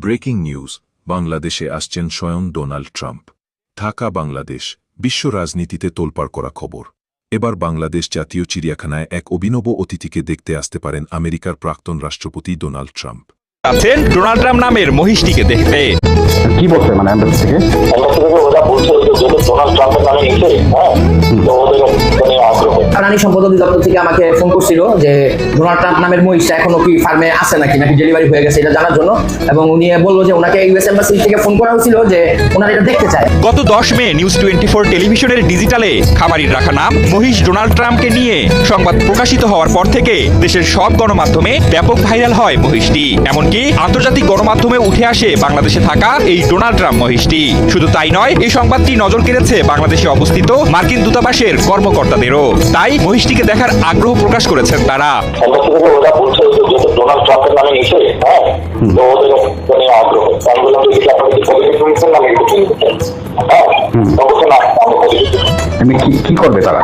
Breaking news, বাংলাদেশে আসছেন স্বয়ং ডোনাল্ড ট্রাম্প। ঢাকা বাংলাদেশ, বিশ্ব রাজনীতিতে তোলপাড় করা খবর। এবার বাংলাদেশ জাতীয় চিড়িয়াখানায় এক অভিনব অতিথিকে দেখতে আসতে পারেন আমেরিকার প্রাক্তন রাষ্ট্রপতি ডোনাল্ড ট্রাম্প। আছেন ডোনাল্ড ট্রাম্প নামের মহিষটিকে দেখতে। কি বলছে মানে এমবাসি থেকে ওরা বলছে যে ডোনাল্ড ট্রাম্পের নামে নিচে তো ওদের মানে আগ্রহ। প্রাণী সম্পদ অধিদপ্তর থেকে আমাকে ফোন করছিল যে ডোনাল্ড ট্রাম্প নামের মহিষটা এখনো কি ফার্মে আছে নাকি ডেলিভারি হয়ে গেছে এটা জানার জন্য, এবং উনি বললো যে ওনাকে ইউএস এম্বাসি থেকে ফোন করা হয়েছিল যে ওনারা এটা দেখতে চায়। গত 10 মে নিউজ 24 টেলিভিশনের ডিজিটালে খামারির রাখা নাম মহিষ ডোনাল্ড ট্রাম্পকে নিয়ে সংবাদ প্রকাশিত হওয়ার পর থেকে দেশের সব গণমাধ্যমে ব্যাপক ভাইরাল হয় মহিষটি। এমনকি আন্তর্জাতিক গণমাধ্যমে উঠে আসে বাংলাদেশে থাকা এই ডোনাল্ড ট্রাম্প মহিষটি। শুধু তাই নয়, এই সংবাদটি নজর কেড়েছে বাংলাদেশে অবস্থিত মার্কিন দূতাবাসের কর্মকর্তাদেরও। তাই মহিষটিকে দেখার আগ্রহ প্রকাশ করেছেন তারা। ওরা বলছে যে ডোনাল্ড ট্রাম্পের নামে নিচে তো ওদের মানে আগ্রহ। আমি বললাম যে পলিটিক্যাল নামে কি করবে তারা?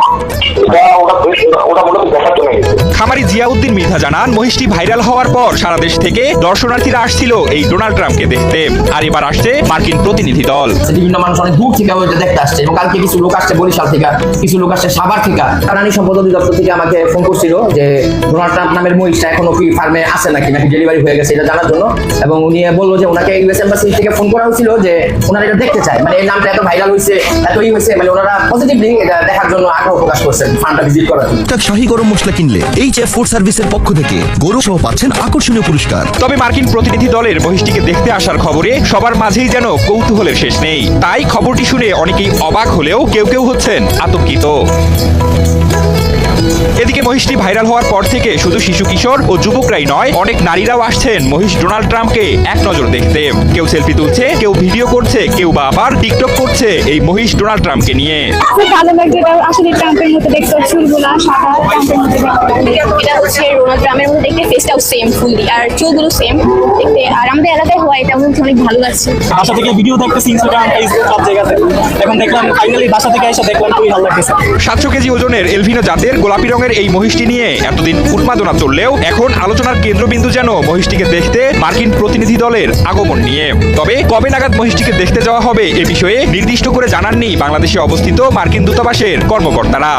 খামারি জিয়াউদ্দিন মৃধা জানান, মহিষটি ভাইরাল হওয়ার পর সারা দেশ থেকে দর্শনার্থীরা আসছিল এই ডোনাল্ড ট্রাম্পকে দেখতে। আর এবার আসছে মার্কিন প্রতিনিধি দল। বিভিন্ন মানুষ অনেক দূর থেকে ওইটা দেখতে আসছে, এবং কালকে কিছু লোক আসছে বরিশাল থেকে, কিছু লোক আসছে সাভার থেকে। প্রাণী সম্পদ অধিদপ্তর থেকে আমাকে ফোন করছিল যে ডোনাল্ড ট্রাম্প নামের মহিষটা এখনো কি ফার্মে আছে নাকি ডেলিভারি হয়ে গেছে এটা জানার জন্য, এবং উনি বললো যে ওনাকে ইউএস এম্বাসি থেকে ফোন করা হয়েছিল যে ওনারা এটা দেখতে চায়। মানে এই নামটা এত ভাইরাল হয়েছে, এতই হয়েছে, মানে ওনারা পজিটিভলি এটা দেখার জন্য আগ্রহ প্রকাশ করছেন ফার্মটা ভিজিট করার জন্য। শাহী গরম মশলা কিনলে এইচএফ ফুড সার্ভিসের পক্ষ থেকে গরু সহ পাচ্ছেন আকর্ষণীয় পুরস্কার। তবে মার্কিন প্রতিনিধি দলের মহিষটিকে দেখতে আসার খবরে সবার মাঝেই যেন কৌতূহলের শেষ নেই। তাই খবরটি শুনে অনেকেই অবাক হলেও কেউ কেউ হচ্ছেন আতঙ্কিত। এদিকে মহিষটি ভাইরাল হওয়ার পর থেকে শুধু শিশু কিশোর ও যুবকরাই নয়, অনেক নারীরাও আসছেন মহিষ ডোনাল্ড ট্রাম্পকে এক নজর দেখতে। কেউ সেলফি তুলছে, কেউ ভিডিও করছে, কেউ বা আবার টিকটক করছে এই মহিষ ডোনাল্ড ট্রাম্পকে নিয়ে। খুব ভালো লাগছে, আসলে ট্রাম্পের মতো দেখতে, চুলগুলা সাদা ট্রাম্পের মতো দেখতে। এটা হচ্ছে ডোনাল্ড ট্রাম্পের মতো দেখতে, ফেসটাও সেম ফুললি, আর চুলগুলো সেম দেখতে। আর আমাদের এলাকায় হওয়া এটা আমার অনেক ভালো লাগছে। বাসা থেকে ভিডিও দেখতেছি ইনস্টাগ্রাম, ফেসবুক সব জায়গাতে, এখন দেখলাম ফাইনালি বাসা থেকে এসে দেখলাম, খুবই ভালো লাগতেছে। 700 কেজি ওজনের এলভিনো জাতের গোলাপি রঙের এই মহিষটি নিয়ে এতদিন উন্মাদনা চললেও এখন আলোচনার কেন্দ্রবিন্দু যেন মহিষটিকে দেখতে মার্কিন প্রতিনিধি দলের আগমন নিয়ে। তবে কবে নাগাদ মহিষটিকে দেখতে যাওয়া হবে এ বিষয়ে নির্দিষ্ট করে জানাননি বাংলাদেশে অবস্থিত মার্কিন দূতাবাসের কর্মকর্তারা।